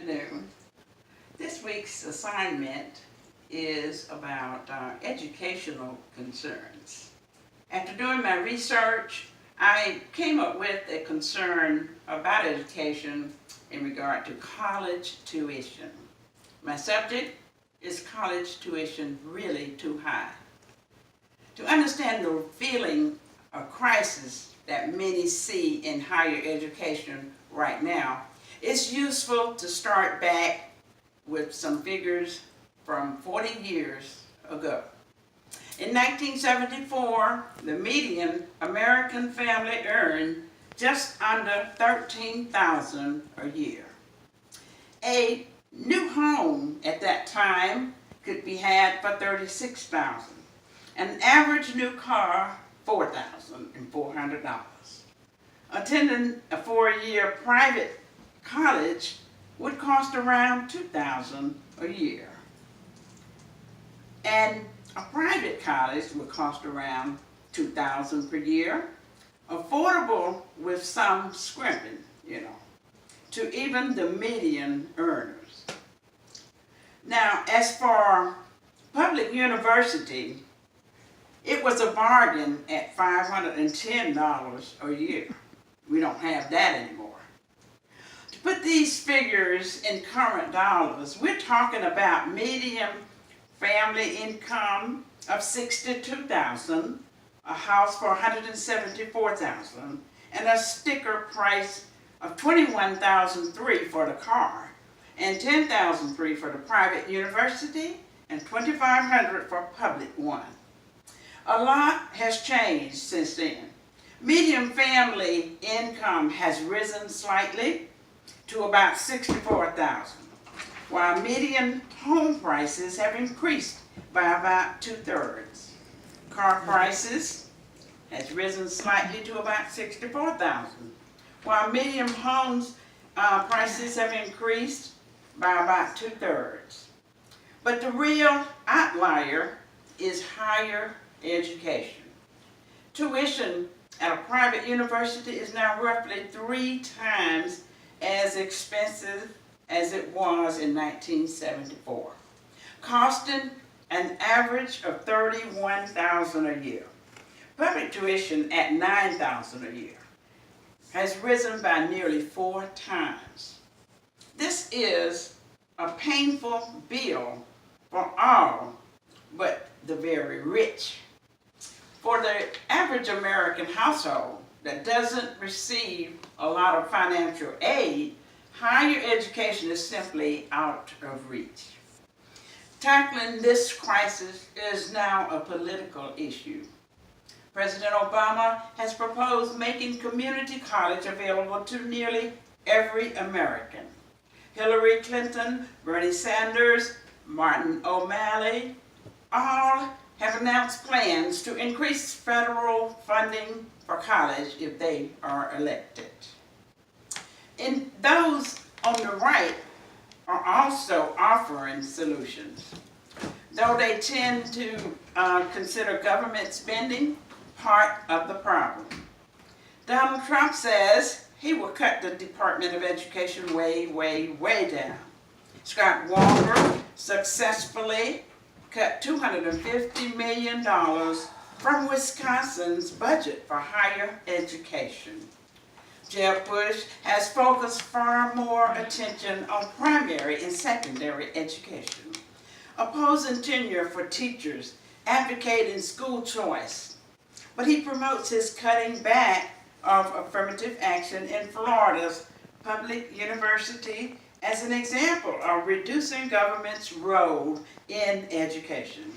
afternoon. This week's assignment is about educational concerns. After doing my research, I came up with a concern about education in regard to college tuition. My subject is college tuition really too high? To understand the feeling of crisis that many see in higher education right now, it's useful to start back with some figures from 40 years ago. In 1974, the median American family earned just under $13,000 a year. A new home at that time could be had for $36,000. An average new car, $4,400. Attending a 4-year private college would cost around $2,000 a year. And a private college would cost around $2,000 per year, affordable with some scrimping, to even the median earners. Now, as for public university, it was a bargain at $510 a year. We don't have that anymore. To put these figures in current dollars, we're talking about median family income of $62,000, a house for $174,000, and a sticker price of $21,300 for the car, and $10,300 for the private university, and $2,500 for public one. A lot has changed since then. Median family income has risen slightly to about $64,000, while median home prices have increased by about 2/3. Car prices has risen slightly to about $64,000, while median homes prices have increased by about 2/3. But the real outlier is higher education. Tuition at a private university is now roughly 3 times as expensive as it was in 1974, costing an average of $31,000 a year. Public tuition at $9,000 a year has risen by nearly 4 times. This is a painful bill for all but the very rich. For the average American household that doesn't receive a lot of financial aid, higher education is simply out of reach. Tackling this crisis is now a political issue. President Obama has proposed making community college available to nearly every American. Hillary Clinton, Bernie Sanders, Martin O'Malley, all have announced plans to increase federal funding for college if they are elected. And those on the right are also offering solutions, though they tend to consider government spending part of the problem. Donald Trump says he will cut the Department of Education way, way, way down. Scott Walker successfully cut $250 million from Wisconsin's budget for higher education. Jeb Bush has focused far more attention on primary and secondary education, opposing tenure for teachers, advocating school choice. But he promotes his cutting back of affirmative action in Florida's public university as an example of reducing government's role in education.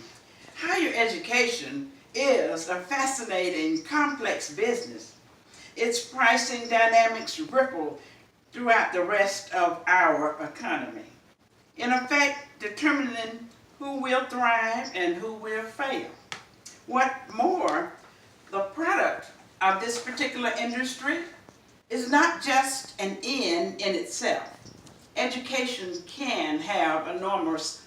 Higher education is a fascinating, complex business. Its pricing dynamics ripple throughout the rest of our economy, in effect determining who will thrive and who will fail. What more, the product of this particular industry is not just an end in itself. Education can have enormous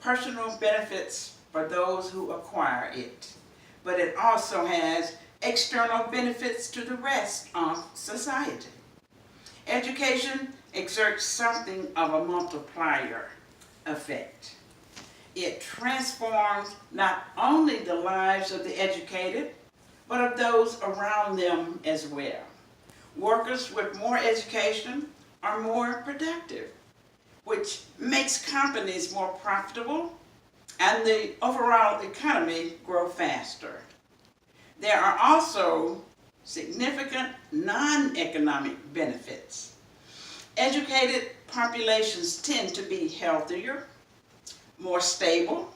personal benefits for those who acquire it, but it also has external benefits to the rest of society. Education exerts something of a multiplier effect. It transforms not only the lives of the educated, but of those around them as well. Workers with more education are more productive, which makes companies more profitable and the overall economy grow faster. There are also significant non-economic benefits. Educated populations tend to be healthier, more stable,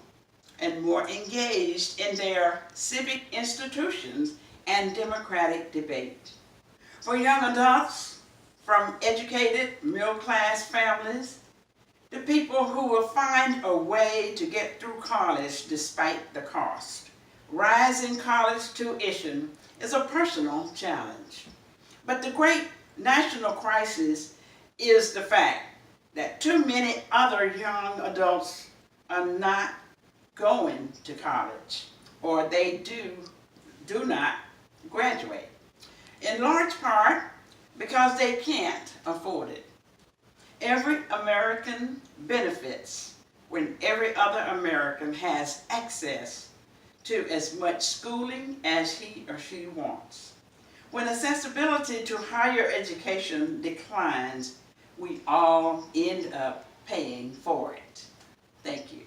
and more engaged in their civic institutions and democratic debate. For young adults from educated middle-class families, the people who will find a way to get through college despite the cost. Rising college tuition is a personal challenge. But the great national crisis is the fact that too many other young adults are not going to college, or they do not graduate. In large part because they can't afford it. Every American benefits when every other American has access to as much schooling as he or she wants. When accessibility to higher education declines, we all end up paying for it. Thank you.